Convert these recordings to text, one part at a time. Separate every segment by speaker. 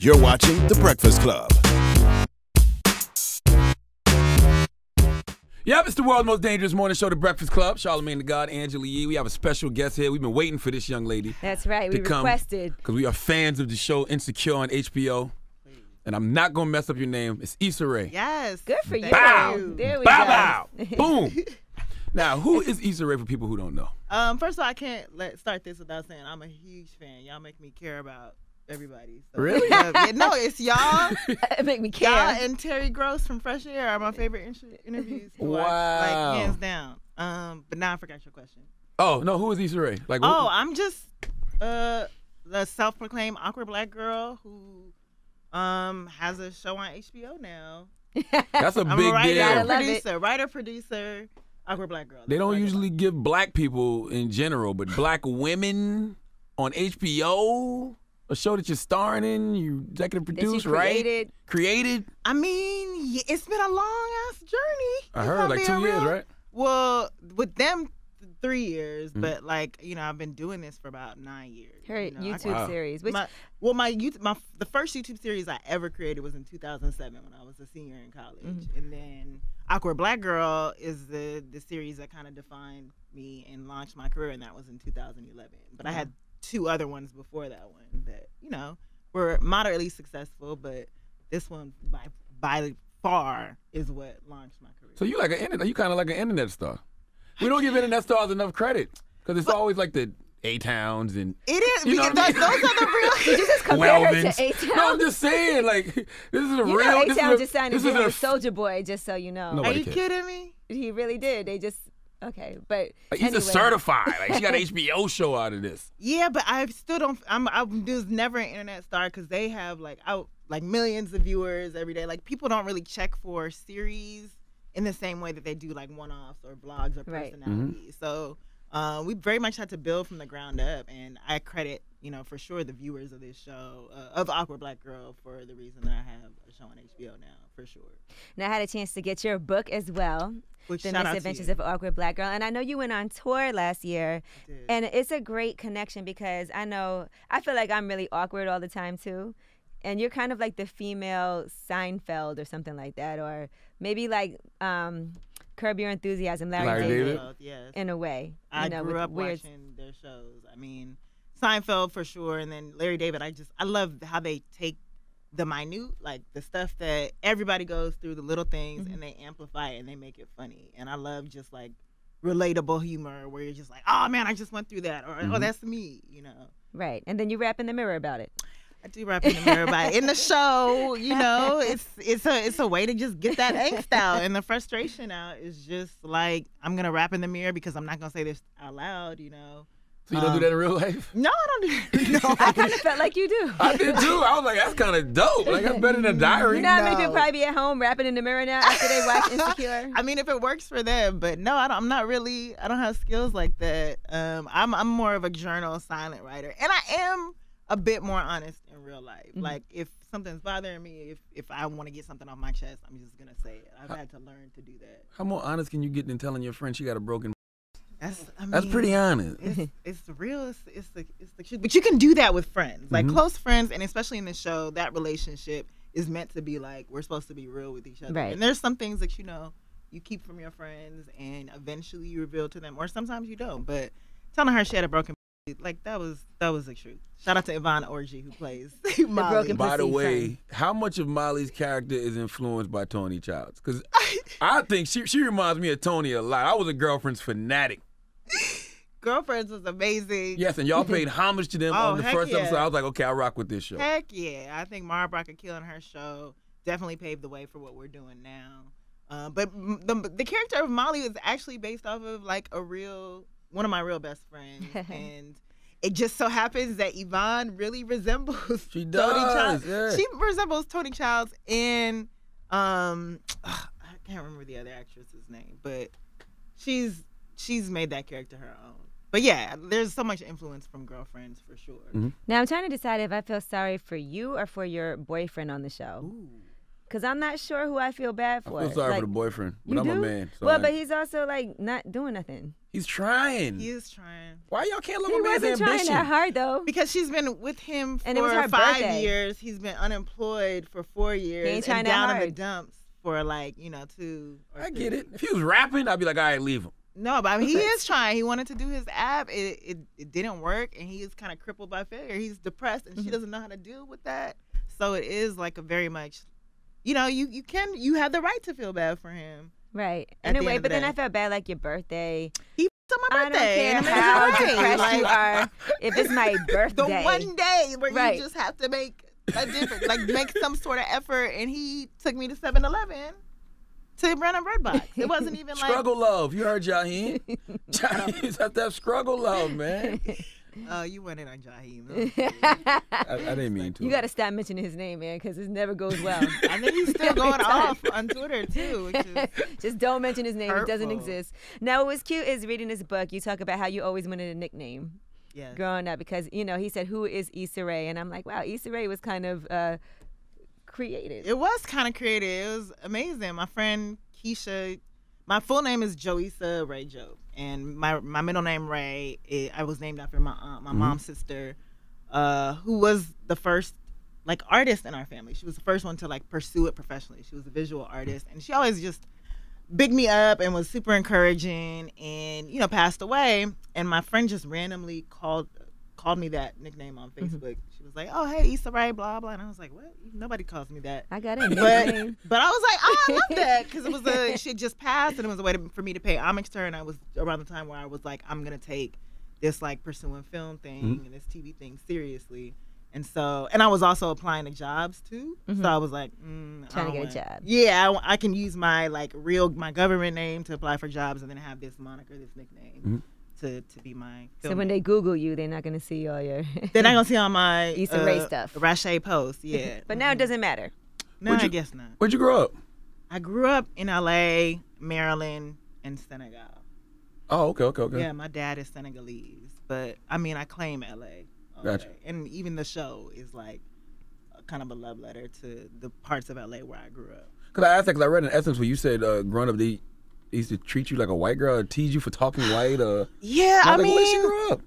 Speaker 1: You're watching The Breakfast Club.
Speaker 2: Yep, it's the world's most dangerous morning show, The Breakfast Club. Charlamagne the God, Angela Yee. We have a special guest here. We've been waiting for this young lady.
Speaker 3: That's right. We requested.
Speaker 2: Because we are fans of the show Insecure on HBO. And I'm not going to mess up your name. It's Issa Rae.
Speaker 4: Yes.
Speaker 3: Good for you.
Speaker 2: Bow.
Speaker 3: There we
Speaker 2: Bow,
Speaker 3: go.
Speaker 2: bow. Boom. Now, who is Issa Rae for people who don't know?
Speaker 4: First of all, I can't start this without saying I'm a huge fan. Y'all make me care about everybody. So,
Speaker 2: Really?
Speaker 4: No, it's y'all.
Speaker 3: It make me care.
Speaker 4: Y'all and Terry Gross from Fresh Air are my favorite interviews. To watch,
Speaker 2: Wow.
Speaker 4: like hands down. But now I forgot your question.
Speaker 2: Oh, no, who is Issa Rae? Like,
Speaker 4: Oh, I'm just the self-proclaimed awkward black girl who has a show on HBO now.
Speaker 2: that's a
Speaker 4: I'm
Speaker 2: big
Speaker 4: a writer,
Speaker 2: deal.
Speaker 4: producer, awkward black girl.
Speaker 2: They don't usually give black people in general, but black women on HBO, a show that you're starring in, you executive produced, right? Created.
Speaker 4: I mean, it's been a long ass journey.
Speaker 2: I heard like 2 years, right?
Speaker 4: Well, with them, 3 years, but like I've been doing this for about 9 years.
Speaker 3: Her YouTube
Speaker 2: Wow.
Speaker 3: series. Which,
Speaker 4: The first YouTube series I ever created was in 2007 when I was a senior in college, and then Awkward Black Girl is the series that kind of defined me and launched my career, and that was in 2011. But I had 2 other ones before that one that were moderately successful, but this one by far is what launched my career.
Speaker 2: So you kind of like an internet star. We don't give internet stars enough credit because it's always like the A-Towns and
Speaker 4: It is.
Speaker 2: You know
Speaker 4: Because
Speaker 2: what I mean?
Speaker 4: those are the real.
Speaker 3: did you just compare her
Speaker 2: Wellmans.
Speaker 3: to A-Town?
Speaker 2: No, I'm just saying, like, this is a
Speaker 3: You
Speaker 2: real.
Speaker 3: know
Speaker 2: this
Speaker 3: A-Town
Speaker 2: is
Speaker 3: just signed a
Speaker 2: this
Speaker 3: deal
Speaker 2: is
Speaker 3: with Soulja Boy, just so you know.
Speaker 2: No.
Speaker 4: Are
Speaker 2: Nobody
Speaker 4: you
Speaker 2: cares.
Speaker 4: kidding me?
Speaker 3: He really did. They just, okay. But
Speaker 2: He's
Speaker 3: anyway.
Speaker 2: a certified. Like, she got an HBO show out of this.
Speaker 4: Yeah, but I still don't. I was never an internet star because they have like millions of viewers every day. Like people don't really check for series in the same way that they do like one-offs or blogs or
Speaker 3: Right.
Speaker 4: personalities. So we very much had to build from the ground up, and I credit for sure the viewers of this show of Awkward Black Girl for the reason that I have a show on HBO now for sure.
Speaker 3: Now, I had a chance to get your book as well.
Speaker 4: Which,
Speaker 3: The
Speaker 4: shout out to
Speaker 3: Misadventures
Speaker 4: you.
Speaker 3: of Awkward Black Girl. And I know you went on tour last year.
Speaker 4: I did.
Speaker 3: And it's a great connection because I feel like I'm really awkward all the time too. And you're kind of like the female Seinfeld or something like that. Or maybe like Curb Your Enthusiasm, Larry David,
Speaker 4: Yes.
Speaker 3: in a way.
Speaker 4: I
Speaker 3: with
Speaker 4: grew up
Speaker 3: weird.
Speaker 4: watching their shows. I mean, Seinfeld for sure, and then Larry David. I love how they take the minute, like the stuff that everybody goes through, the little things, and they amplify it and they make it funny. And I love just like relatable humor where you're just like, oh man, I just went through that, or oh that's me,
Speaker 3: Right. And then you rap in the mirror about it.
Speaker 4: I do rap in the mirror about it. In the show, it's a way to just get that angst out and the frustration out. Is just like I'm gonna rap in the mirror because I'm not gonna say this out loud,
Speaker 2: So you don't do that in real life?
Speaker 4: No, I don't do. No,
Speaker 3: I kind of felt like you do.
Speaker 2: I did too. I was like, that's kind of dope. Like, that's better than a diary.
Speaker 3: You know how many
Speaker 4: No.
Speaker 3: people probably be at home rapping in the mirror now after they watch Insecure?
Speaker 4: I mean, if it works for them, but no, I'm not really. I don't have skills like that. I'm more of a journal silent writer, and I am a bit more honest in real life. Like if something's bothering me, if I want to get something off my chest, I'm just gonna say it. I've had to learn to do that.
Speaker 2: How more honest can you get than telling your friend she got a broken?
Speaker 4: That's
Speaker 2: pretty honest.
Speaker 4: It's real. It's the truth. But you can do that with friends, like close friends, and especially in the show, that relationship is meant to be like we're supposed to be real with each other.
Speaker 3: Right.
Speaker 4: And there's some things that you keep from your friends, and eventually you reveal to them, or sometimes you don't. But telling her she had a broken, like that was the truth. Shout out to Yvonne Orji who plays Molly.
Speaker 3: broken
Speaker 2: By the
Speaker 3: pussy
Speaker 2: way,
Speaker 3: friend.
Speaker 2: how much of Molly's character is influenced by Tony Childs? Because I think she reminds me of Tony a lot. I was a Girlfriend's fanatic.
Speaker 4: Girlfriends was amazing.
Speaker 2: Yes, and y'all paid homage to them
Speaker 4: Oh,
Speaker 2: on the
Speaker 4: heck
Speaker 2: first
Speaker 4: yeah.
Speaker 2: episode. I was like, okay, I'll rock with this show.
Speaker 4: Heck yeah. I think Mara Brock Akil and her show definitely paved the way for what we're doing now. But the character of Molly is actually based off of like one of my real best friends. And it just so happens that Yvonne really resembles
Speaker 2: She
Speaker 4: Tony
Speaker 2: does,
Speaker 4: Childs.
Speaker 2: yeah.
Speaker 4: She resembles Tony Childs and I can't remember the other actress's name, but she's made that character her own. But yeah, there's so much influence from Girlfriends for sure.
Speaker 3: Now, I'm trying to decide if I feel sorry for you or for your boyfriend on the show.
Speaker 4: Ooh.
Speaker 3: Because I'm not sure who I feel bad for.
Speaker 2: I feel sorry
Speaker 3: like,
Speaker 2: for the boyfriend, but
Speaker 3: you
Speaker 2: I'm
Speaker 3: do?
Speaker 2: a man. So
Speaker 3: Well, but he's also like not doing nothing.
Speaker 2: he's trying.
Speaker 4: He is trying.
Speaker 2: Why y'all can't love
Speaker 3: He
Speaker 2: a man's
Speaker 3: wasn't trying
Speaker 2: ambition?
Speaker 3: that hard though.
Speaker 4: Because she's been with him for
Speaker 3: And it was her
Speaker 4: 5
Speaker 3: birthday.
Speaker 4: years. He's been unemployed for 4 years.
Speaker 3: ain't trying
Speaker 4: and
Speaker 3: that
Speaker 4: down in the
Speaker 3: hard.
Speaker 4: dumps for like, 2 or
Speaker 2: I
Speaker 4: 3.
Speaker 2: get it. If he was rapping, I'd be like, all right, leave him.
Speaker 4: No, but I mean, he is trying. He wanted to do his app. It didn't work, and he is kind of crippled by failure. He's depressed, and she doesn't know how to deal with that. So it is like a very much, you have the right to feel bad for him.
Speaker 3: Right.
Speaker 4: At the
Speaker 3: Anyway,
Speaker 4: end of
Speaker 3: but
Speaker 4: the
Speaker 3: then
Speaker 4: day.
Speaker 3: I felt bad like your birthday.
Speaker 4: He f***ed on my
Speaker 3: I don't
Speaker 4: birthday.
Speaker 3: care
Speaker 4: and
Speaker 3: how
Speaker 4: it's okay.
Speaker 3: depressed
Speaker 4: Like,
Speaker 3: you are. If it's my birthday.
Speaker 4: the one day where
Speaker 3: Right.
Speaker 4: you just have to make a difference, like make some sort of effort, and he took me to 7-Eleven to run a bread box. It wasn't even like
Speaker 2: Struggle love. You heard Jaheim. Jaheim's have that struggle love, man.
Speaker 4: you went in on Jaheim.
Speaker 2: I didn't mean to.
Speaker 3: You got to stop mentioning his name, man, because it never goes well.
Speaker 4: I think he's still going off on Twitter too, which is
Speaker 3: Just don't mention his name. It doesn't
Speaker 4: hurtful.
Speaker 3: exist. Now, what was cute is reading this book. You talk about how you always wanted a nickname
Speaker 4: yes.
Speaker 3: growing up because, he said, who is Issa Rae? And I'm like, wow, Issa Rae was kind of creative.
Speaker 4: It was kind of creative. It was amazing. My friend Keisha, my full name is Joissa Ray Joe, and my middle name Ray. I was named after my aunt, my mom's sister, who was the first like artist in our family. She was the first one to like pursue it professionally. She was a visual artist, and she always just bigged me up and was super encouraging. And passed away. And my friend just randomly called me that nickname on Facebook. She was like, "Oh, hey, Issa Rae, blah blah," and I was like, "What? Nobody calls me that."
Speaker 3: I got a nickname.
Speaker 4: But I was like, oh, I love that because she had just passed, and it was a way for me to pay homage to her. And I was around the time where I was like, I'm gonna take this like pursuing film thing and this TV thing seriously. And I was also applying to jobs too. So I was like,
Speaker 3: Trying to get a job.
Speaker 4: Yeah, I can use my like my government name to apply for jobs, and then have this moniker, this nickname. To be my film
Speaker 3: So when
Speaker 4: name.
Speaker 3: they Google you, they're not going to see all your
Speaker 4: They're not gonna see all my
Speaker 3: Issa Rae stuff.
Speaker 4: Rache posts, yeah.
Speaker 3: But now it doesn't matter.
Speaker 4: No, I guess not.
Speaker 2: Where'd you grow up?
Speaker 4: I grew up in LA, Maryland, and Senegal.
Speaker 2: Oh, okay.
Speaker 4: Yeah, my dad is Senegalese, but I mean, I claim LA. all
Speaker 2: Gotcha.
Speaker 4: day. And even the show is like kind of a love letter to the parts of LA where I grew up.
Speaker 2: Because I asked that because I read in Essence where you said growing up they used to treat you like a white girl, or tease you for talking white.
Speaker 4: Yeah, I
Speaker 2: like,
Speaker 4: mean,
Speaker 2: where she grew up?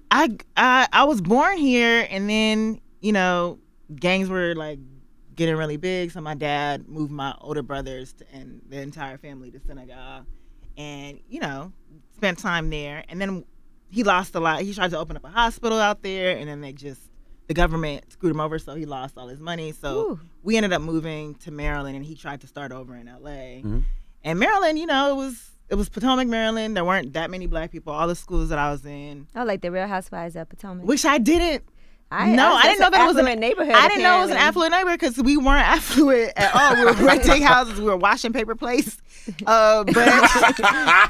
Speaker 4: I was born here, and then gangs were like getting really big, so my dad moved my older brothers and the entire family to Senegal, and spent time there. And then he lost a lot. He tried to open up a hospital out there, and then the government screwed him over, so he lost all his money. So
Speaker 3: Ooh.
Speaker 4: we ended up moving to Maryland, and he tried to start over in LA. And Maryland, it was Potomac, Maryland. There weren't that many black people. All the schools that I was in,
Speaker 3: Oh, like the Real Housewives of Potomac.
Speaker 4: which I didn't. I didn't
Speaker 3: that's
Speaker 4: know
Speaker 3: an
Speaker 4: that it was
Speaker 3: affluent neighborhood.
Speaker 4: I didn't know it was an
Speaker 3: apparently.
Speaker 4: affluent neighborhood because we weren't affluent at all. We were renting houses. We were washing paper plates. But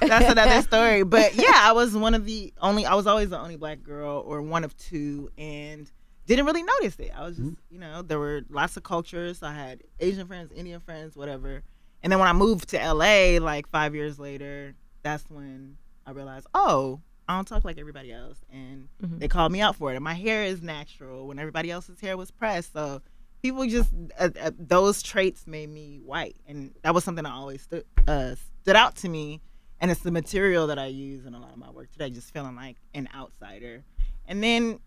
Speaker 4: that's another story. But yeah, I was I was always the only black girl, or one of two, and didn't really notice it. I was just, there were lots of cultures. I had Asian friends, Indian friends, whatever. And then when I moved to LA, like 5 years later, that's when I realized, oh, I don't talk like everybody else. And they called me out for it. And my hair is natural when everybody else's hair was pressed. So people just, those traits made me white. And that was something that always stood out to me. And it's the material that I use in a lot of my work today, just feeling like an outsider. And then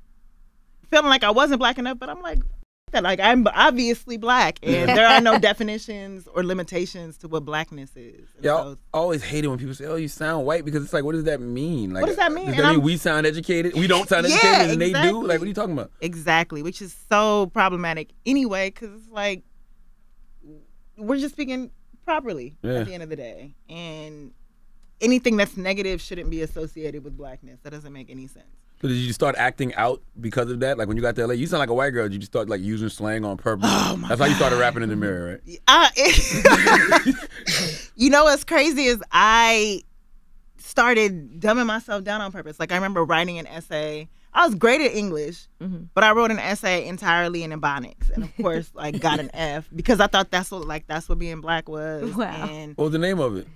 Speaker 4: feeling like I wasn't black enough, but I'm like, like I'm obviously black, and there are no definitions or limitations to what blackness is. And
Speaker 2: Yeah,
Speaker 4: so,
Speaker 2: I always hate it when people say, "Oh, you sound white," because it's like, what does that mean? Like,
Speaker 4: What does that mean?
Speaker 2: Does
Speaker 4: And
Speaker 2: that mean
Speaker 4: I'm-
Speaker 2: we sound educated? We don't sound
Speaker 4: Yeah,
Speaker 2: educated, and they do.
Speaker 4: exactly.
Speaker 2: Like, what are you talking about?
Speaker 4: exactly, which is so problematic anyway, because it's like we're just speaking properly
Speaker 2: Yeah.
Speaker 4: at the end of the day, and anything that's negative shouldn't be associated with blackness. That doesn't make any sense.
Speaker 2: So did you start acting out because of that? Like when you got to LA, you sound like a white girl. Did you just start like using slang on purpose? That's how you started rapping in the mirror, right?
Speaker 4: You know what's crazy is I started dumbing myself down on purpose. Like I remember writing an essay. I was great at English, but I wrote an essay entirely in Ebonics, and of course, like got an F because I thought that's what being black was.
Speaker 3: Wow.
Speaker 4: And
Speaker 2: What was the name of it?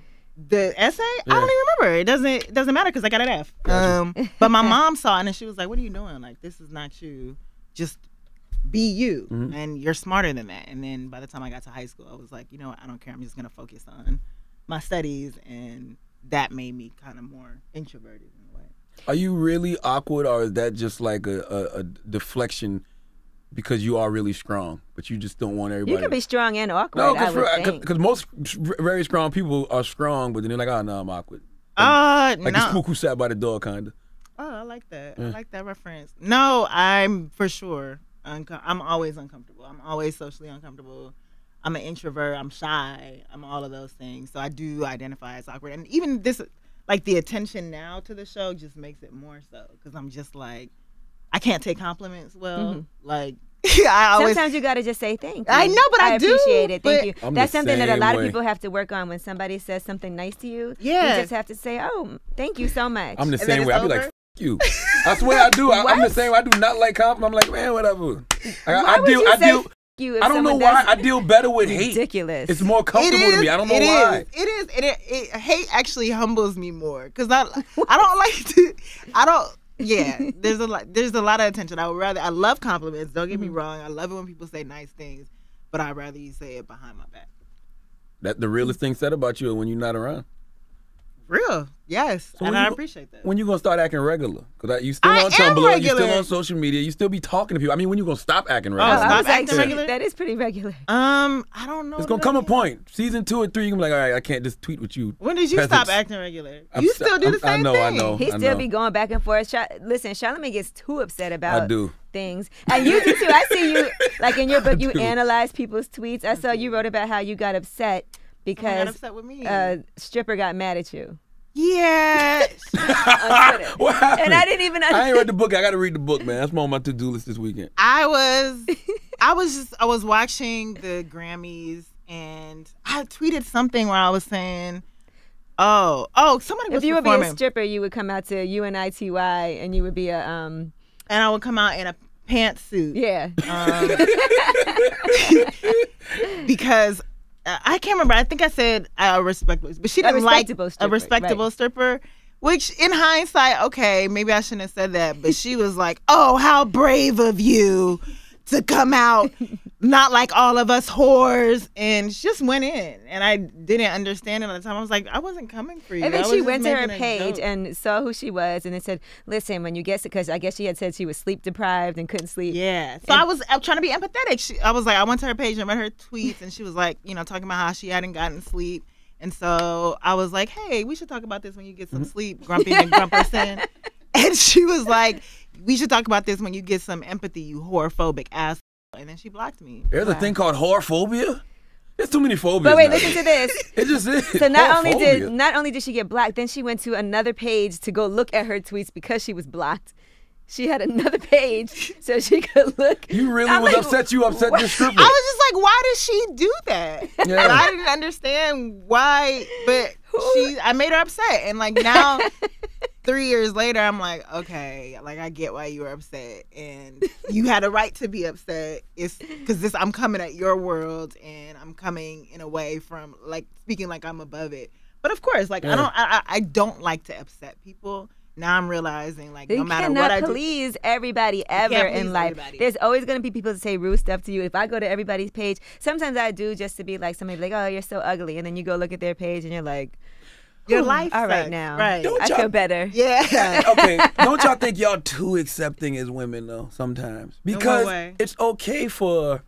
Speaker 4: the essay, I don't even remember. It doesn't matter because I got an F. But my mom saw it and she was like, "What are you doing? Like this is not you. Just be you, and you're smarter than that. And then by the time I got to high school, I was like, you know what, I don't care. I'm just gonna focus on my studies, and that made me kind of more introverted in a way.
Speaker 2: Are you really awkward, or is that just like a deflection because you are really strong, but you just don't want everybody?
Speaker 3: You can be strong and awkward.
Speaker 2: No, because most very strong people are strong, but then they're like, oh no, I'm awkward.
Speaker 4: Like
Speaker 2: the spook who sat by the door, kind of.
Speaker 4: Oh, I like that. I like that reference. No, I'm for sure. I'm always uncomfortable. I'm always socially uncomfortable. I'm an introvert. I'm shy. I'm all of those things. So I do identify as awkward. And even this, like the attention now to the show just makes it more so because I'm just like, I can't take compliments well. Like,
Speaker 3: sometimes you got to just say thank you.
Speaker 4: I know, but I do.
Speaker 3: Appreciate it. Thank you.
Speaker 2: I'm
Speaker 3: That's something that a lot
Speaker 2: way.
Speaker 3: of people have to work on when somebody says something nice to you.
Speaker 4: Yeah.
Speaker 3: You just have to say, oh, thank you so much.
Speaker 2: I'm the
Speaker 4: And then
Speaker 2: same
Speaker 4: it's
Speaker 2: way. I'll be like,
Speaker 4: over?
Speaker 2: F you. I swear I do. I'm the same way. I do not like compliments. I'm like, man, whatever. I deal.
Speaker 3: You if
Speaker 2: I don't know
Speaker 3: someone
Speaker 2: why.
Speaker 3: does
Speaker 2: I deal better with hate.
Speaker 3: ridiculous.
Speaker 2: It's more comfortable to me. I don't know why.
Speaker 4: Hate actually humbles me more because I don't like to. I don't. Yeah, there's a lot of attention. I love compliments. Don't get me wrong. I love it when people say nice things, but I'd rather you say it behind my back.
Speaker 2: That the realest thing said about you when you're not around.
Speaker 4: Real, yes,
Speaker 2: So
Speaker 4: and
Speaker 2: when
Speaker 4: I
Speaker 2: you-
Speaker 4: appreciate that.
Speaker 2: When you gonna start acting regular? Because you still
Speaker 4: I
Speaker 2: on
Speaker 4: am
Speaker 2: Tumblr,
Speaker 4: regular.
Speaker 2: you still on social media, you still be talking to people. I mean, when you gonna stop acting
Speaker 3: Oh,
Speaker 2: regular?
Speaker 4: stop
Speaker 3: I was
Speaker 4: acting
Speaker 3: actually,
Speaker 4: regular?
Speaker 3: that is pretty regular.
Speaker 4: I don't know.
Speaker 2: It's gonna come a point. Season 2 or 3, you're gonna be like, all right, I can't just tweet with you.
Speaker 4: When did you
Speaker 2: peasants.
Speaker 4: stop acting regular?
Speaker 2: I'm
Speaker 4: You
Speaker 2: st-
Speaker 4: still do the
Speaker 2: I
Speaker 4: same
Speaker 2: know,
Speaker 4: thing.
Speaker 2: I know.
Speaker 3: He still be going back and forth. Listen, Charlamagne gets too upset about
Speaker 2: I do.
Speaker 3: things. And you do too. I see you, like in your book, you
Speaker 2: do.
Speaker 3: analyze people's tweets. I saw you wrote about how you got upset
Speaker 4: Someone
Speaker 3: because
Speaker 4: got upset with me.
Speaker 3: stripper got mad at you
Speaker 4: Yeah.
Speaker 3: on Twitter.
Speaker 2: What happened?
Speaker 3: And I didn't even
Speaker 2: I ain't read the book. I got to read the book, man. That's on my to-do list this weekend.
Speaker 4: I was watching the Grammys and I tweeted something where I was saying, oh, somebody was
Speaker 3: If you would be a
Speaker 4: performing,
Speaker 3: stripper, you would come out to UNITY and you would be a
Speaker 4: and I would come out in a pantsuit.
Speaker 3: yeah.
Speaker 4: Because I can't remember. I think I said a respectable, but she didn't like
Speaker 3: respectable
Speaker 4: a
Speaker 3: stripper,
Speaker 4: respectable
Speaker 3: right.
Speaker 4: stripper. Which, in hindsight, okay, maybe I shouldn't have said that. But she was like, "Oh, how brave of you to come out, not like all of us whores," and she just went in. And I didn't understand it at the time. I was like, "I wasn't coming for you."
Speaker 3: And then
Speaker 4: I was
Speaker 3: she
Speaker 4: just
Speaker 3: went to her
Speaker 4: making a
Speaker 3: page
Speaker 4: joke.
Speaker 3: and saw who she was, and it said, "Listen, when you get because I guess she had said she was sleep deprived and couldn't sleep."
Speaker 4: Yeah. So I was trying to be empathetic. I was like, I went to her page and read her tweets, and she was like, talking about how she hadn't gotten sleep. And so I was like, hey, we should talk about this when you get some sleep, Grumpy McGrumperson. And she was like, we should talk about this when you get some empathy, you whoreophobic ass. And then she blocked me.
Speaker 2: There's a thing called whorephobia. There's too many phobias.
Speaker 3: But wait,
Speaker 2: now.
Speaker 3: listen to this.
Speaker 2: It just is.
Speaker 3: So not
Speaker 2: Whorephobia.
Speaker 3: only did she get blocked, then she went to another page to go look at her tweets because she was blocked. She had another page so she could look.
Speaker 2: You really
Speaker 3: I'm
Speaker 2: was
Speaker 3: like,
Speaker 2: upset. You upset this stripper.
Speaker 4: I was just like, why did she do that?
Speaker 2: Yeah.
Speaker 4: And I didn't understand why, but I made her upset. And like now, 3 years later, I'm like, okay, like I get why you were upset, and you had a right to be upset. It's because I'm coming at your world, and I'm coming in a way from like speaking like I'm above it. But of course, like I don't like to upset people. Now I'm realizing, like, no matter what I do,
Speaker 3: please everybody ever
Speaker 4: can't
Speaker 3: in
Speaker 4: please
Speaker 3: life.
Speaker 4: everybody.
Speaker 3: There's always going to be people that say rude stuff to you. If I go to everybody's page, sometimes I do just to be like, somebody be like, oh, you're so ugly. And then you go look at their page and you're like,
Speaker 4: your
Speaker 3: "Whew,
Speaker 4: life
Speaker 3: all right
Speaker 4: sucks."
Speaker 3: now.
Speaker 4: Right.
Speaker 2: Don't
Speaker 3: I
Speaker 2: y'all-
Speaker 3: feel better.
Speaker 4: Yeah.
Speaker 2: Okay, don't y'all think y'all too accepting as women though sometimes? Because
Speaker 4: way?
Speaker 2: it's okay for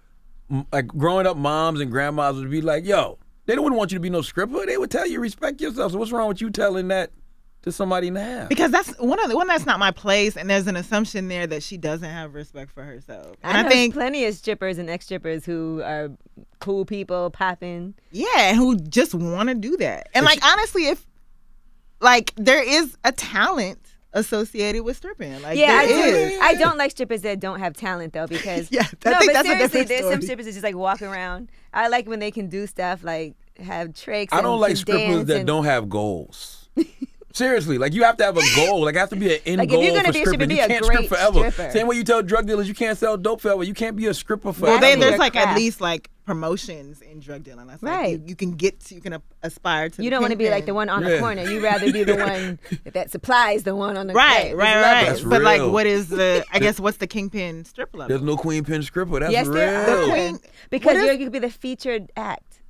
Speaker 2: like growing up moms and grandmas would be like, yo, they wouldn't want you to be no stripper. They would tell you respect yourself. So what's wrong with you telling that to somebody now?
Speaker 4: Because that's one that's not my place, and there's an assumption there that she doesn't have respect for herself. And
Speaker 3: I
Speaker 4: I
Speaker 3: know
Speaker 4: think,
Speaker 3: plenty of strippers and ex-strippers who are cool people, popping.
Speaker 4: yeah, who just want to do that. And like honestly, if like there is a talent associated with stripping, like
Speaker 3: Yeah,
Speaker 4: there is.
Speaker 3: I don't like strippers that don't have talent though, because
Speaker 4: Yeah, I
Speaker 3: no,
Speaker 4: think
Speaker 3: but
Speaker 4: that's a
Speaker 3: seriously,
Speaker 4: different
Speaker 3: there's some
Speaker 4: story.
Speaker 3: strippers that just like walk around. I like when they can do stuff like have tricks.
Speaker 2: I
Speaker 3: and
Speaker 2: don't like
Speaker 3: can
Speaker 2: strippers
Speaker 3: dance
Speaker 2: that
Speaker 3: and-
Speaker 2: don't have goals. Seriously, like you have to have a goal. Like it has to be an end
Speaker 3: Like, if
Speaker 2: goal
Speaker 3: you're gonna
Speaker 2: for
Speaker 3: be a stripper,
Speaker 2: stripping.
Speaker 3: be
Speaker 2: You
Speaker 3: a
Speaker 2: can't
Speaker 3: great
Speaker 2: strip forever.
Speaker 3: stripper.
Speaker 2: Same way you tell drug dealers you can't sell dope forever. You can't be a stripper
Speaker 4: Well,
Speaker 2: forever.
Speaker 3: That's
Speaker 4: there's
Speaker 3: your
Speaker 4: like at
Speaker 3: craft.
Speaker 4: least like promotions in drug dealing. That's
Speaker 3: right.
Speaker 4: Like you can aspire to.
Speaker 3: You don't want to be like the one on the corner. You rather be the one that supplies the one on the
Speaker 4: right.
Speaker 2: That's
Speaker 4: but
Speaker 2: real.
Speaker 4: like, what is the? I guess what's the kingpin strip level?
Speaker 2: There's no queen pin stripper. That's
Speaker 3: yes,
Speaker 2: real.
Speaker 3: there are.
Speaker 4: Queen,
Speaker 3: Because you could be the featured act.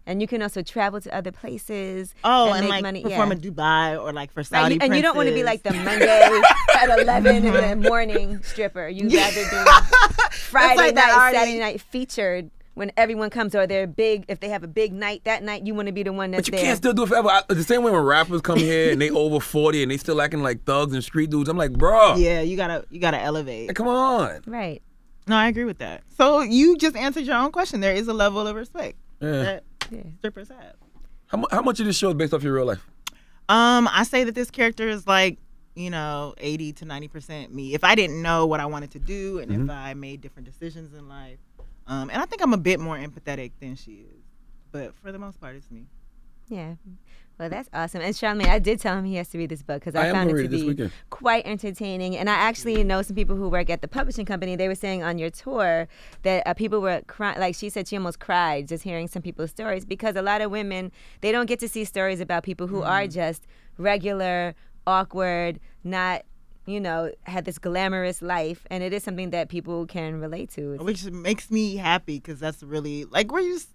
Speaker 3: And you can also travel to other places.
Speaker 4: And
Speaker 3: make
Speaker 4: like
Speaker 3: money.
Speaker 4: perform in Dubai or like for Saudi
Speaker 3: and you don't want to be like the Monday at 11 in the morning stripper. You rather do Friday night, Saturday night featured when everyone comes, or they're big. If they have a big night that night, you want to be the one that's
Speaker 2: But you
Speaker 3: there.
Speaker 2: can't still do it forever. The same way when rappers come here and they over 40 and they still acting like thugs and street dudes. I'm like, bro.
Speaker 4: Yeah, you gotta elevate.
Speaker 2: Like, come on.
Speaker 3: Right.
Speaker 4: No, I agree with that. So you just answered your own question. There is a level of respect that strippers have.
Speaker 2: How much of this show is based off your real life?
Speaker 4: I say that this character is like, 80 to 90% me. If I didn't know what I wanted to do and if I made different decisions in life. And I think I'm a bit more empathetic than she is. But for the most part, it's me.
Speaker 3: Yeah. Well, that's awesome. And Charlamagne, I did tell him he has to read this book because I found it to be quite entertaining. And I actually know some people who work at the publishing company. They were saying on your tour that people were crying. Like she said, she almost cried just hearing some people's stories because a lot of women, they don't get to see stories about people who are just regular, awkward, not, had this glamorous life. And it is something that people can relate to.
Speaker 4: Which makes me happy because that's really, like, we're just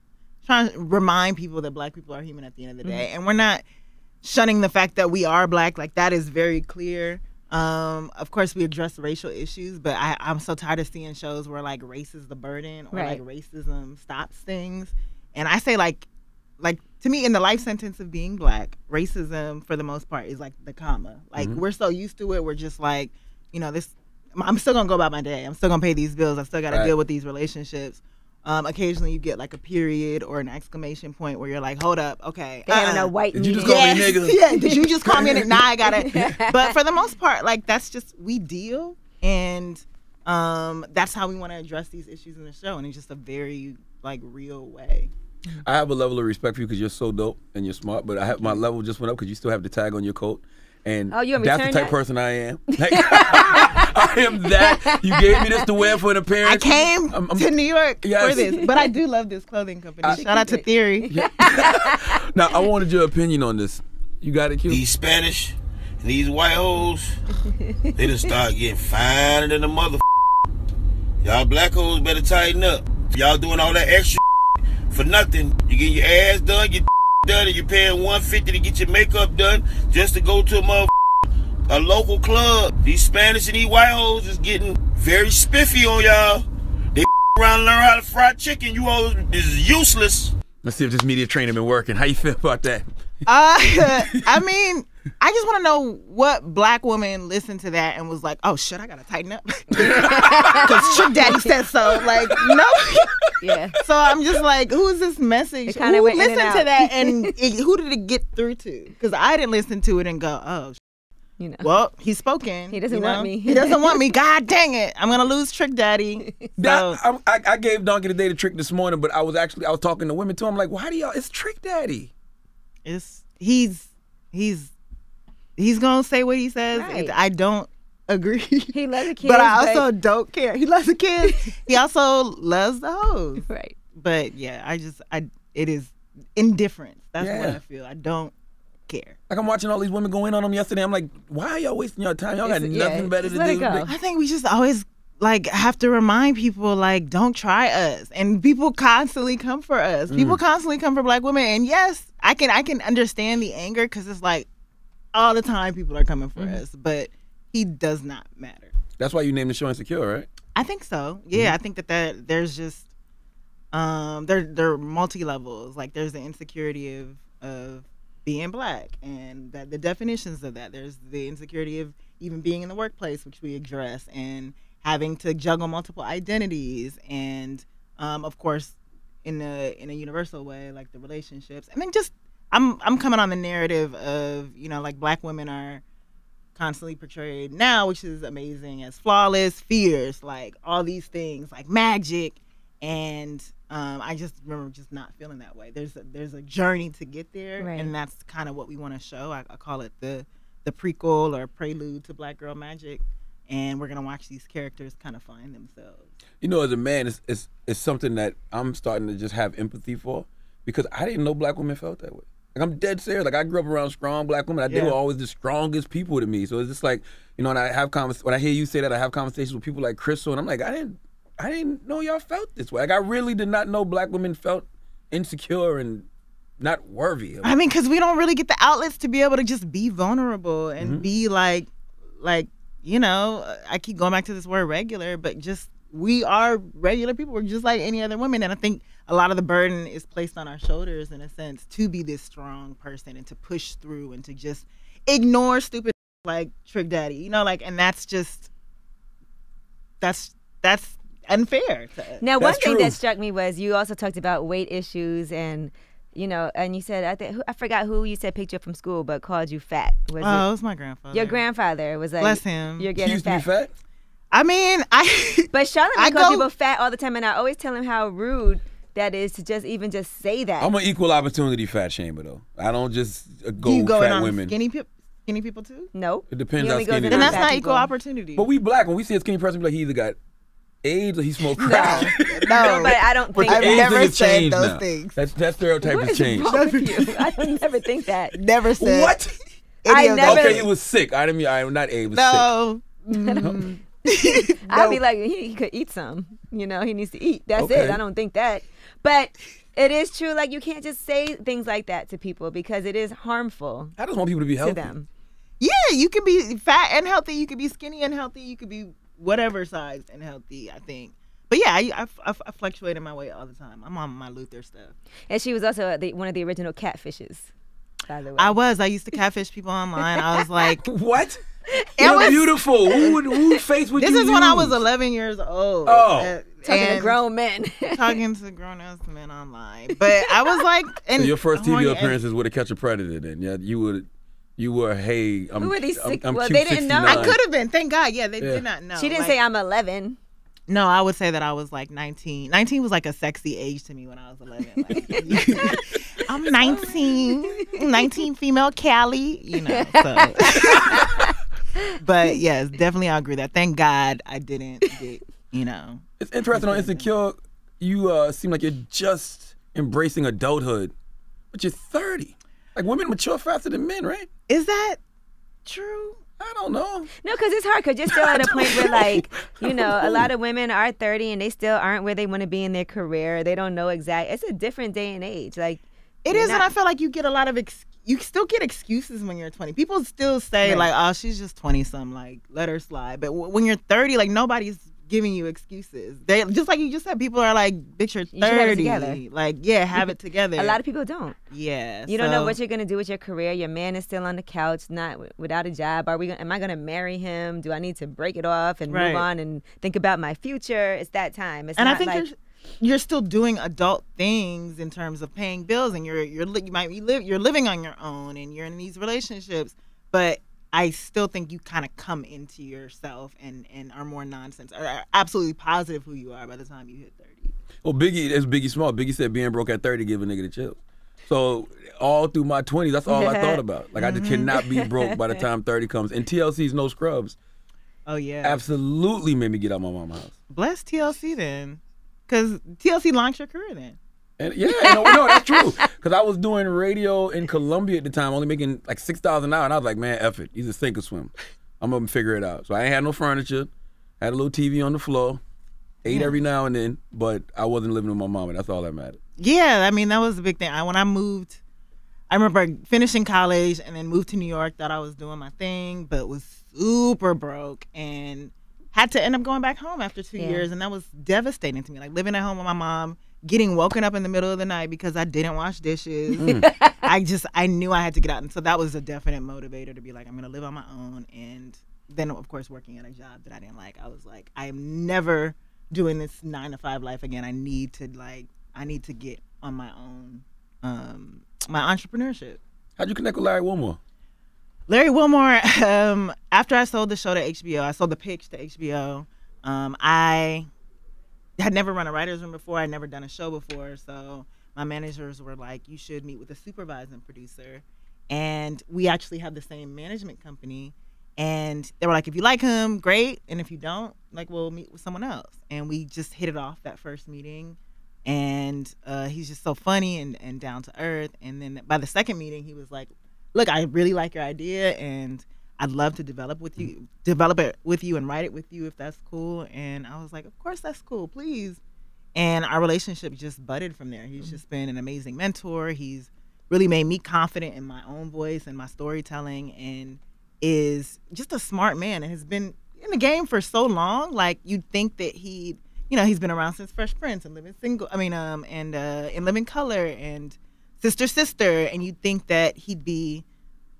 Speaker 4: trying to remind people that Black people are human at the end of the day. And we're not shunning the fact that we are Black. Like, that is very clear. Of course, we address racial issues, but I'm so tired of seeing shows where, like, race is the burden or, like, racism stops things. And I say, like, to me, in the life sentence of being Black, racism, for the most part, is, like, the comma. Like, we're so used to it. We're just, like, this... I'm still going to go about my day. I'm still going to pay these bills. I still got to deal with these relationships. Occasionally you get like a period or an exclamation point where you're like, hold up, okay.
Speaker 2: Did you just call me nigga?
Speaker 4: Yeah, did you just call me nigga? Nah, I got it. But for the most part, like, that's just, we deal. And that's how we want to address these issues in the show. And it's just a very, like, real way.
Speaker 2: I have a level of respect for you because you're so dope and you're smart, but my level just went up because you still have the tag on your coat. And that's the type of person I am. Like, I am that. You gave me this to wear for an appearance.
Speaker 4: I came to New York for this. But I do love this clothing company. Shout out to Theory.
Speaker 2: Yeah. Now, I wanted your opinion on this. You got it, Q?
Speaker 5: These Spanish and these white hoes, they just start getting finer than the mother. Y'all Black hoes better tighten up. Y'all doing all that extra for nothing. You getting your ass done, get done, and you're paying $150 to get your makeup done just to go to a local club. These Spanish and these white hoes is getting very spiffy on y'all. They around and learn how to fry chicken. You hoes is useless.
Speaker 2: Let's see if this media training been working. How you feel about that?
Speaker 4: I mean, I just want to know what Black woman listened to that and was like, oh shit, I gotta tighten up. Because Trick Daddy said so. Like, no.
Speaker 3: Yeah.
Speaker 4: So I'm just like, who is this message? Who listened to that and who did it get through to? Because I didn't listen to it and go, oh, well, he's spoken.
Speaker 3: He doesn't want me.
Speaker 4: He doesn't want me. God dang it. I'm going to lose Trick Daddy. So.
Speaker 2: I gave Donkey the Day the trick this morning, but I was talking to women too. I'm like, why do y'all, it's Trick Daddy.
Speaker 4: He's going to say what he says.
Speaker 3: Right.
Speaker 4: I don't agree. He
Speaker 3: loves the kids.
Speaker 4: But I also don't care. He loves the kids. He also loves the hoes.
Speaker 3: Right.
Speaker 4: But yeah, it is indifference. That's what I feel. I don't care.
Speaker 2: Like, I'm watching all these women go in on them yesterday. I'm like, why are y'all wasting your time? Y'all got nothing better to do.
Speaker 4: I think we just always like have to remind people, like, don't try us. And people constantly come for us. People constantly come for Black women. And yes, I can understand the anger because it's like all the time people are coming for us. But he does not matter.
Speaker 2: That's why you named the show Insecure, right?
Speaker 4: I think so. Yeah, I think that there's just there are multi levels. Like, there's the insecurity of being Black, and that the definitions of that. There's the insecurity of even being in the workplace, which we address, and having to juggle multiple identities, and of course, in a universal way, like the relationships. And then just I'm coming on the narrative of, like, Black women are constantly portrayed now, which is amazing, as flawless, fierce, like all these things, like magic, and I just remember just not feeling that way. There's a journey to get there, and that's kind of what we want to show. I call it the prequel or prelude to Black Girl Magic. and we're gonna watch these characters kind of find themselves.
Speaker 2: You know, as a man, it's something that I'm starting to just have empathy for, because I didn't know black women felt that way. Like, I'm dead serious. Like, I grew up around strong black women. They were always the strongest people to me. So it's just like, you know, and when I hear you say that, I have conversations with people like Crystal, and I'm like, I didn't know y'all felt this way. Like, I really did not know black women felt insecure and not worthy.
Speaker 4: I mean, because we don't really get the outlets to be able to just be vulnerable and be like, you know, I keep going back to this word regular, but just, we are regular people. We're just like any other women. And I think a lot of the burden is placed on our shoulders, in a sense, to be this strong person and to push through and to just ignore stupid like Trick Daddy, you know, like, and that's just, that's unfair to us.
Speaker 3: Now, one thing that struck me was you also talked about weight issues, and you know, and you said, I forgot who you said picked you up from school but called you fat.
Speaker 4: It was my grandfather.
Speaker 3: Your grandfather was like,
Speaker 4: bless him.
Speaker 3: You're getting
Speaker 2: fat. Used to be fat?
Speaker 3: I mean, But Charlamagne calls people fat all the time, and I always tell him how rude that is to just say that.
Speaker 2: I'm an equal opportunity fat shamer, though. I don't just go
Speaker 4: you
Speaker 2: fat on women.
Speaker 4: Skinny people too?
Speaker 3: No.
Speaker 2: It depends how skinny.
Speaker 4: Then that's not equal opportunity.
Speaker 2: But we black, when we see a skinny person, we like, he either got AIDS or he smoked crack.
Speaker 4: No,
Speaker 3: but I don't think
Speaker 4: I've never said those things.
Speaker 2: That stereotype has changed.
Speaker 3: What is wrong with you? I don't never think that.
Speaker 4: Never said.
Speaker 2: What?
Speaker 3: I never.
Speaker 2: Okay, he was sick. I didn't mean, not AIDS. Was
Speaker 3: sick. I'd be like, he could eat some. You know, he needs to eat. That's it. I don't think that. But it is true. Like, you can't just say things like that to people because it is harmful.
Speaker 2: I just want people to be healthy.
Speaker 3: To them.
Speaker 4: Yeah, you can be fat and healthy. You could be skinny and healthy. You could be whatever size and healthy, I think. But yeah, I fluctuate in my weight all the time. I'm on my Luther stuff.
Speaker 3: And she was also one of the original catfishes, by the way.
Speaker 4: I used to catfish people online. I was like,
Speaker 2: what? You're beautiful. Whose face would you use?
Speaker 4: This is when I was 11 years old.
Speaker 2: Oh.
Speaker 3: Talking to grown men.
Speaker 4: Talking to grown-ass men online. But I was like...
Speaker 2: So your first TV appearances were to Catch a Predator then? Yeah, you were, hey,
Speaker 3: who were these sick?
Speaker 2: I'm
Speaker 3: well, they didn't know.
Speaker 4: I could have been. Thank God. Yeah, they did not know.
Speaker 3: She didn't say I'm 11.
Speaker 4: No, I would say that I was like 19. 19 was like a sexy age to me when I was 11. Like, I'm 19 female Cali, you know. So. But yes, definitely I agree with that. Thank God I didn't get, you know.
Speaker 2: It's interesting on Insecure, you seem like you're just embracing adulthood, but you're 30. Like, women mature faster than men, right?
Speaker 4: Is that true?
Speaker 2: I don't know.
Speaker 3: No, because it's hard, because you're still at a point where, like, you know, a lot of women are 30 and they still aren't where they want to be in their career. They don't know exactly. It's a different day and age. Like,
Speaker 4: it is, and I feel like you get a lot of you still get excuses when you're 20. People still say, like, oh, she's just 20-something, like, let her slide. But when you're 30, like, nobody's giving you excuses. They just like you just said, people are like, bitch, you're 30. Like, yeah, have it together.
Speaker 3: A lot of people don't.
Speaker 4: Yeah.
Speaker 3: You don't know what you're gonna do with your career. Your man is still on the couch, not without a job. Am I gonna marry him? Do I need to break it off and move on and think about my future? It's that time. It's
Speaker 4: and
Speaker 3: not
Speaker 4: I think
Speaker 3: like,
Speaker 4: you're still doing adult things in terms of paying bills, and you're living on your own, and you're in these relationships, but I still think you kind of come into yourself and are more nonsense, or are absolutely positive who you are by the time you hit 30.
Speaker 2: Well, Biggie Small. Biggie said being broke at 30 give a nigga the chills. So all through my 20s, that's all I thought about. Like, I just cannot be broke by the time 30 comes. And TLC's No Scrubs.
Speaker 4: Oh, yeah.
Speaker 2: Absolutely made me get out my mama's house.
Speaker 4: Bless TLC then. Because TLC launched your career then.
Speaker 2: And yeah, no, that's true. Because I was doing radio in Columbia at the time, only making like $6,000 an hour, and I was like, man, F it, either sink or swim. I'm gonna figure it out. So I ain't had no furniture, had a little TV on the floor, ate every now and then, but I wasn't living with my mama. That's all that mattered.
Speaker 4: Yeah, I mean, that was the big thing. When I moved, I remember finishing college and then moved to New York, thought I was doing my thing, but was super broke and had to end up going back home after 2 years, and that was devastating to me. Like, living at home with my mom, getting woken up in the middle of the night because I didn't wash dishes. I knew I had to get out. And so that was a definite motivator to be like, I'm going to live on my own. And then, of course, working at a job that I didn't like. I was like, I am never doing this 9-to-5 life again. I need to get on my own, my entrepreneurship.
Speaker 2: How'd you connect with Larry Wilmore?
Speaker 4: Larry Wilmore, after I sold the show to HBO, I sold the pitch to HBO. I had never run a writer's room before. I'd never done a show before. So my managers were like, you should meet with a supervising producer. And we actually have the same management company. And they were like, if you like him, great. And if you don't, like, we'll meet with someone else. And we just hit it off that first meeting. And he's just so funny and down to earth. And then by the second meeting, he was like, look, I really like your idea, and I'd love to develop it with you and write it with you if that's cool. And I was like, of course that's cool, please. And our relationship just budded from there. He's just been an amazing mentor. He's really made me confident in my own voice and my storytelling, and is just a smart man and has been in the game for so long. Like, you'd think that he's been around since Fresh Prince and In Living Color and Sister, and you'd think that he'd be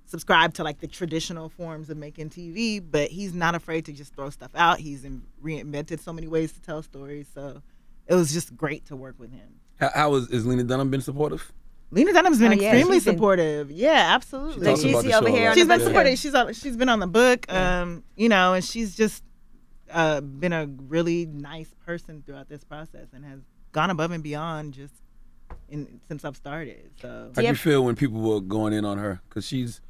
Speaker 4: subscribed to like the traditional forms of making TV, but he's not afraid to just throw stuff out. He's reinvented so many ways to tell stories, so it was just great to work with him.
Speaker 2: How has Lena Dunham been supportive?
Speaker 4: Lena Dunham's been extremely supportive. Yeah, absolutely.
Speaker 3: She's over here.
Speaker 4: She's been supportive. She's been on the book, and she's just been a really nice person throughout this process and has gone above and beyond since I've started. So,
Speaker 2: how'd you feel when people were going in on her? Because she's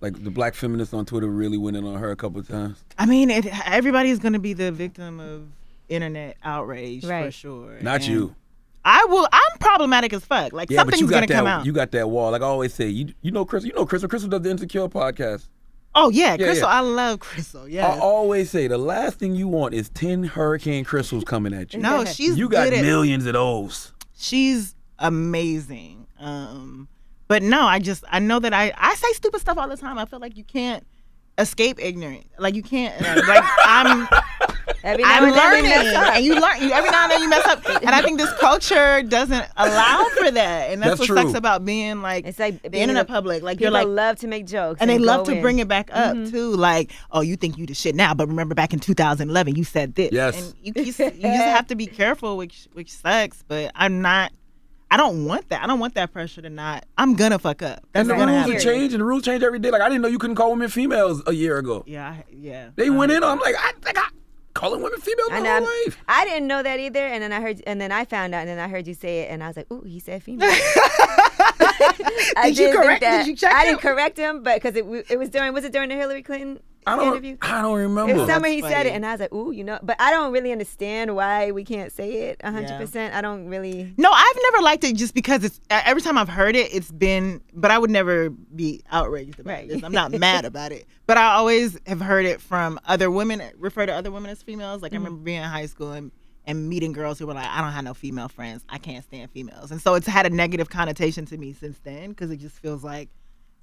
Speaker 2: like, the black feminists on Twitter really went in on her a couple of times.
Speaker 4: I mean, everybody's going to be the victim of internet outrage, for sure.
Speaker 2: Not you.
Speaker 4: I'm problematic as fuck. Like, something's gonna come out.
Speaker 2: You got that wall. Like I always say, you know Crystal. You know Crystal. Crystal does the Insecure podcast.
Speaker 4: Oh yeah, Crystal. Yeah. I love Crystal. Yeah.
Speaker 2: I always say the last thing you want is 10 Hurricane Crystals coming at you.
Speaker 4: No,
Speaker 2: you got millions of those.
Speaker 4: She's amazing. But no, I know that I say stupid stuff all the time. I feel like you can't escape ignorance. Like, you can't. I'm learning, and you learn. Every now and then you mess up, and I think this culture doesn't allow for that, and that's what sucks about being like,
Speaker 3: it's like
Speaker 4: the internet public. Like,
Speaker 3: people
Speaker 4: you're like,
Speaker 3: love to make jokes,
Speaker 4: and they love to bring it back up too. Like, oh, you think you the shit now, but remember back in 2011 you said this.
Speaker 2: Yes,
Speaker 4: and you just have to be careful, which sucks. But I don't want that. I don't want that pressure to not. I'm gonna fuck up.
Speaker 2: That's gonna happen. The rules change every day. Like, I didn't know you couldn't call women females a year ago.
Speaker 4: Yeah.
Speaker 2: They went in on. I'm like, I calling women females my whole life.
Speaker 3: I didn't know that either, and then I found out, and then I heard you say it, and I was like, ooh, he said female.
Speaker 4: Did you correct? Did you check?
Speaker 3: I didn't correct him, but because it was during the Hillary Clinton interview?
Speaker 2: I don't remember.
Speaker 3: It was summer he said it, and I was like, ooh, but I don't really understand why we can't say it 100%. I don't really.
Speaker 4: No, I've never liked it just because it's every time I've heard it, it's been. But I would never be outraged about this. I'm not mad about it. But I always have heard it from other women, refer to other women as females. Like, I remember being in high school and meeting girls who were like, I don't have no female friends. I can't stand females. And so it's had a negative connotation to me since then, because it just feels like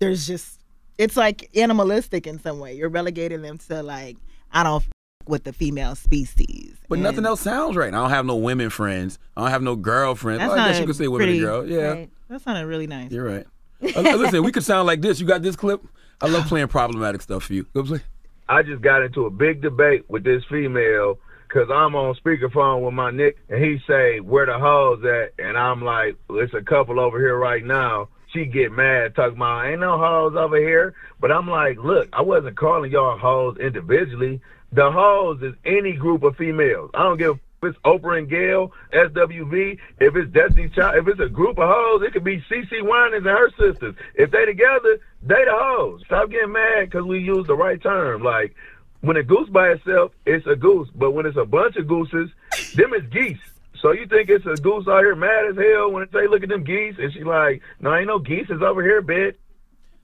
Speaker 4: it's like animalistic in some way. You're relegating them to like, I don't with the female species.
Speaker 2: But nothing else sounds right. I don't have no women friends. I don't have no girlfriends. Well, I guess you could say women and girl. Yeah.
Speaker 3: Right.
Speaker 4: That sounded really nice.
Speaker 2: You're right. Listen, we could sound like this. You got this clip? I love playing problematic stuff for you. Go play.
Speaker 6: I just got into a big debate with this female because I'm on speakerphone with my Nick, and he say, where the hoes at? And I'm like, well, it's a couple over here right now. She get mad, talking about, ain't no hoes over here. But I'm like, look, I wasn't calling y'all hoes individually. The hoes is any group of females. I don't give a if it's Oprah and Gail, SWV, if it's Destiny Child, if it's a group of hoes, it could be CeCe Winans and her sisters. If they together, they the hoes. Stop getting mad because we use the right term. Like, when a goose by itself, it's a goose. But when it's a bunch of gooses, them is geese. So you think it's a goose out here mad as hell when they look at them geese, and she like, no, ain't no geese is over here, bitch.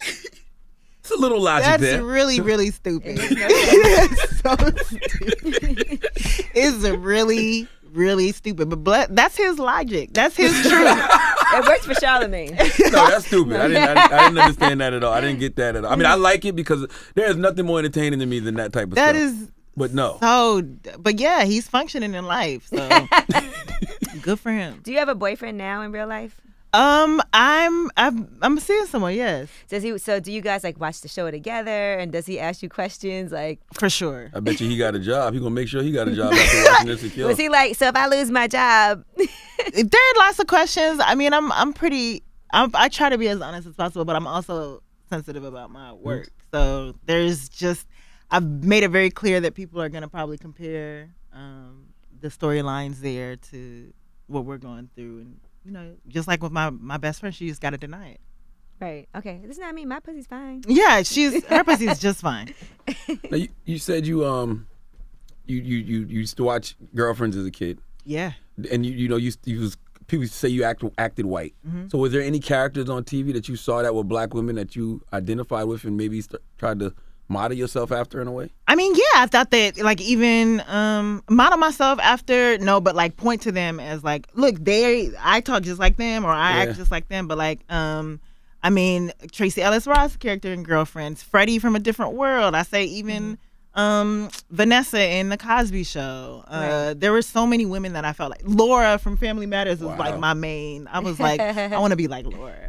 Speaker 2: It's a little logic there.
Speaker 4: That's really, really stupid. It's so stupid. It's really, really stupid. But that's his logic. That's his truth.
Speaker 3: It works for Charlamagne.
Speaker 2: No, that's stupid. I didn't understand that at all. I didn't get that at all. I mean, I like it because there's nothing more entertaining to me than that type of stuff.
Speaker 4: That is.
Speaker 2: But no.
Speaker 4: So, but yeah, he's functioning in life. So good for him.
Speaker 3: Do you have a boyfriend now in real life?
Speaker 4: I'm seeing someone. Yes.
Speaker 3: Does he? So do you guys like watch the show together? And does he ask you questions? Like,
Speaker 4: for sure.
Speaker 2: I bet you he got a job. He gonna make sure he got a job after watching Insecure.
Speaker 3: Was he like, so if I lose my job?
Speaker 4: There are lots of questions. I mean, I try to be as honest as possible, but I'm also sensitive about my work. So I've made it very clear that people are gonna probably compare the storylines there to what we're going through, and. You know, just like with my best friend, she just got to deny it.
Speaker 3: Right. Okay. This is not me. My pussy's fine.
Speaker 4: Yeah, her pussy's just fine.
Speaker 2: Now, you said you used to watch Girlfriends as a kid.
Speaker 4: Yeah.
Speaker 2: And you was people say you acted white. Mm-hmm. So was there any characters on TV that you saw that were black women that you identified with and maybe tried to model yourself after in a way?
Speaker 4: I mean, yeah, I thought that like even model myself after, no, but like point to them as like, look, I talk just like them or I act just like them. But like, I mean, Tracy Ellis Ross character in Girlfriends, Freddie from A Different World. I say even Vanessa in The Cosby Show. Right. There were so many women that I felt like Laura from Family Matters was like my main. I was like, I want to be like Laura.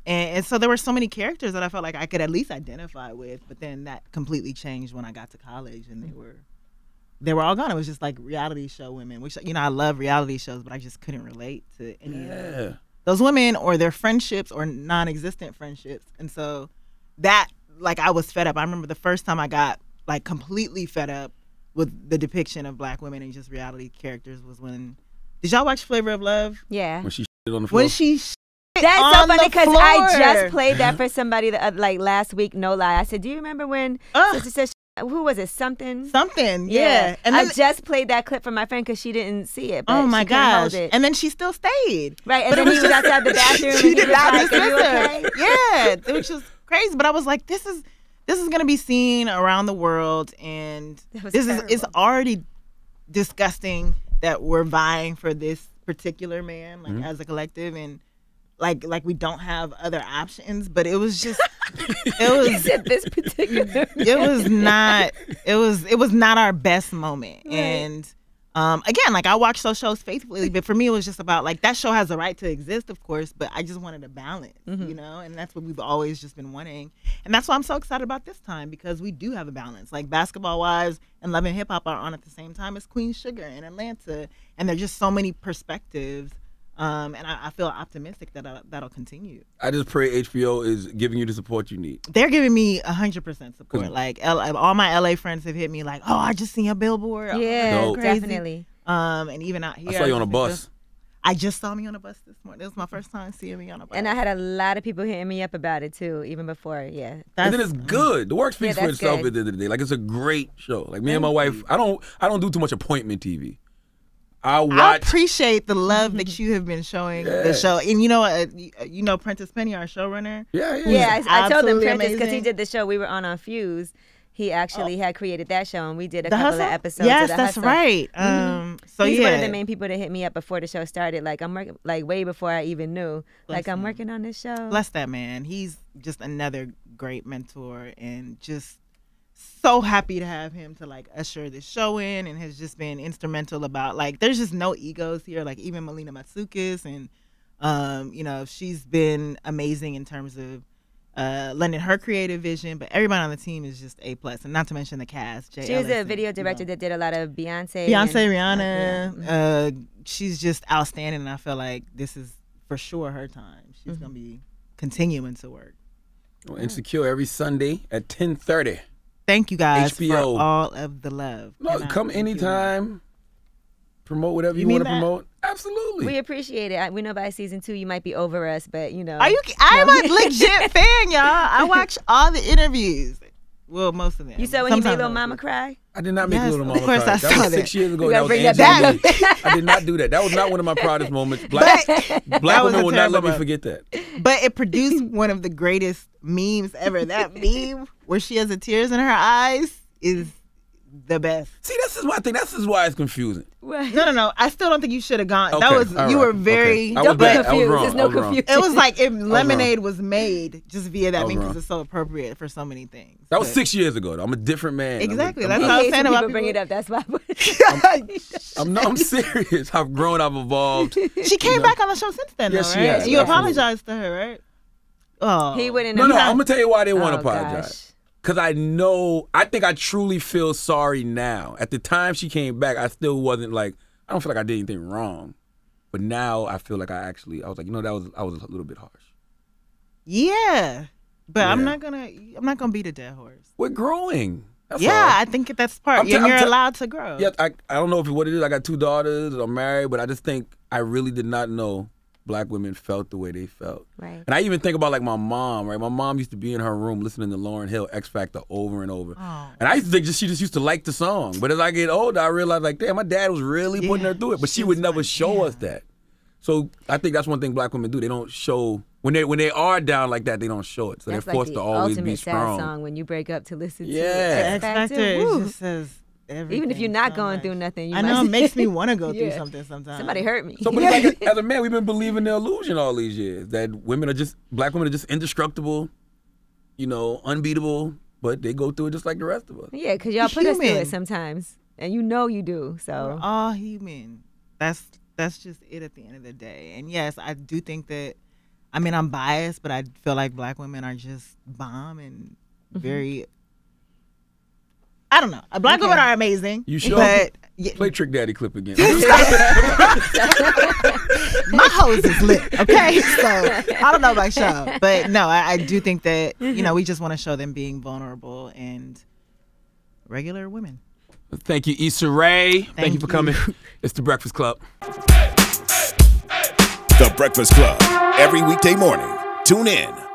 Speaker 4: And so there were so many characters that I felt like I could at least identify with, but then that completely changed when I got to college and they were all gone. It was just like reality show women, which, you know, I love reality shows, but I just couldn't relate to any of those women or their friendships or non-existent friendships. And so that, like, I was fed up. I remember the first time I got like completely fed up with the depiction of black women and just reality characters was when, did y'all watch Flavor of Love?
Speaker 3: Yeah.
Speaker 2: When she shit on the floor?
Speaker 3: That's so funny because I just played that for somebody like last week, no lie. I said, do you remember when Sister said, who was it? Something,
Speaker 4: yeah.
Speaker 3: And I just played that clip for my friend because she didn't see it. But
Speaker 4: oh my gosh! And then she still stayed.
Speaker 3: Right, and then he was outside the bathroom. She did not dismiss her. Okay?
Speaker 4: Yeah, which was crazy. But I was like, this is gonna be seen around the world, and it's already disgusting that we're vying for this particular man, like as a collective, and like we don't have other options. But it was just.
Speaker 3: This particular.
Speaker 4: It was not our best moment, right. And again, like I watch those shows faithfully, but for me, it was just about like that show has a right to exist, of course, but I just wanted a balance, you know, and that's what we've always just been wanting, and that's why I'm so excited about this time because we do have a balance. Like Basketball Wives and Love and Hip Hop are on at the same time as Queen Sugar in Atlanta, and there's just so many perspectives. And I feel optimistic that that'll continue.
Speaker 2: I just pray HBO is giving you the support you need.
Speaker 4: They're giving me 100% support. Like all my LA friends have hit me like, "Oh, I just seen your billboard."
Speaker 3: Yeah, definitely.
Speaker 4: And even out here,
Speaker 2: I saw you on a bus.
Speaker 4: I just saw me on a bus this morning. This was my first time seeing me on a bus.
Speaker 3: And I had a lot of people hitting me up about it too, even before. Yeah.
Speaker 2: And then it's good. The work speaks for itself at the end of the day. Like it's a great show. Like me and my wife, I don't do too much appointment TV. I
Speaker 4: appreciate the love that you have been showing the show, and you know Prentice Penny, our showrunner.
Speaker 3: Yeah. I told him Prentice because he did the show. We were on Fuse. He actually had created that show, and we did a couple of episodes.
Speaker 4: Yes,
Speaker 3: of the
Speaker 4: that's right. So
Speaker 3: he's one of the main people to hit me up before the show started. Like I'm working, like way before I even knew. Like I'm working on this show.
Speaker 4: Bless that man. He's just another great mentor, and just so happy to have him to like usher this show in, and has just been instrumental about like there's just no egos here. Like even Melina Matsoukas, and you know, she's been amazing in terms of lending her creative vision, but everybody on the team is just A+, and not to mention the cast.
Speaker 3: She was a video director that did a lot of Beyonce,
Speaker 4: Rihanna. She's just outstanding, and I feel like this is for sure her time. She's gonna be continuing to work.
Speaker 2: Well, Insecure every Sunday at 10:30.
Speaker 4: Thank you guys
Speaker 2: HBO.
Speaker 4: for all of the love.
Speaker 2: No, come anytime. Promote whatever you want to promote. Absolutely.
Speaker 3: We appreciate it. We know by season 2 you might be over us, but you know.
Speaker 4: I'm a legit fan, y'all. I watch all the interviews. Well, most of them.
Speaker 3: You saw when he made Little Mama cry?
Speaker 2: I did not make Little Mama cry.
Speaker 4: Of course I saw
Speaker 2: that was 6 years ago.
Speaker 3: That was
Speaker 2: I did not do that. That was not one of my proudest moments. Black women will not let me forget that.
Speaker 4: But it produced one of the greatest memes ever. That meme where she has the tears in her eyes is the best.
Speaker 2: See, this is why it's confusing.
Speaker 3: Right.
Speaker 4: No. I still don't think you should have gone. Okay, that was you were very.
Speaker 2: Okay. Don't
Speaker 3: be confused. There's no confusion.
Speaker 4: It was like if Lemonade was made just via that meme because it's so appropriate for so many things.
Speaker 2: That was 6 years ago, though. I'm a different man.
Speaker 4: Exactly. That's what I was saying about
Speaker 3: people bring it up. That's why.
Speaker 2: I'm serious. I've grown. I've evolved.
Speaker 4: She came back on the show since then, though, right?
Speaker 2: She has.
Speaker 4: You apologized to her, right? Oh,
Speaker 3: he wouldn't.
Speaker 2: No. I'm gonna tell you why I didn't want to apologize. Because I think I truly feel sorry now. At the time she came back, I still wasn't like, I don't feel like I did anything wrong. But now I feel like I was like, you know, I was a little bit harsh.
Speaker 4: Yeah. But yeah. I'm not gonna beat a dead horse.
Speaker 2: We're growing. That's
Speaker 4: all.
Speaker 2: I
Speaker 4: think that's part. You're allowed to grow.
Speaker 2: Yeah, I don't know what it is. I got 2 daughters. I'm married, but I just think I really did not know black women felt the way they felt.
Speaker 3: Right.
Speaker 2: And I even think about like my mom, right? My mom used to be in her room listening to Lauryn Hill, X Factor over and over.
Speaker 4: Oh.
Speaker 2: And I used to think she just used to like the song. But as I get older, I realized like, damn, my dad was really putting her through it. But she would never show us that. So I think that's one thing black women do. They don't show when they are down like that. They don't show it. So
Speaker 3: that's
Speaker 2: they're forced to always be strong.
Speaker 3: Sad song when you break up to listen to
Speaker 4: X Factor. It just says everything.
Speaker 3: Even if you're not going through nothing,
Speaker 4: I know it makes me want to go through something sometimes.
Speaker 3: Somebody hurt me.
Speaker 2: So, but it's like, as a man, we've been believing the illusion all these years that black women are just indestructible, unbeatable, but they go through it just like the rest of us.
Speaker 3: Yeah, because y'all put us through it sometimes, and you do. So
Speaker 4: we're all human. That's just it at the end of the day. And yes, I do think that, I'm biased, but I feel like black women are just bomb and very, I don't know. Black women are amazing.
Speaker 2: You sure?
Speaker 4: But,
Speaker 2: play Trick Daddy clip again.
Speaker 4: My hose is lit, okay? So I don't know about y'all. But no, I do think that, we just want to show them being vulnerable and regular women.
Speaker 2: Thank you, Issa Rae. Thank you for coming. It's The Breakfast Club.
Speaker 1: The Breakfast Club. Every weekday morning. Tune in.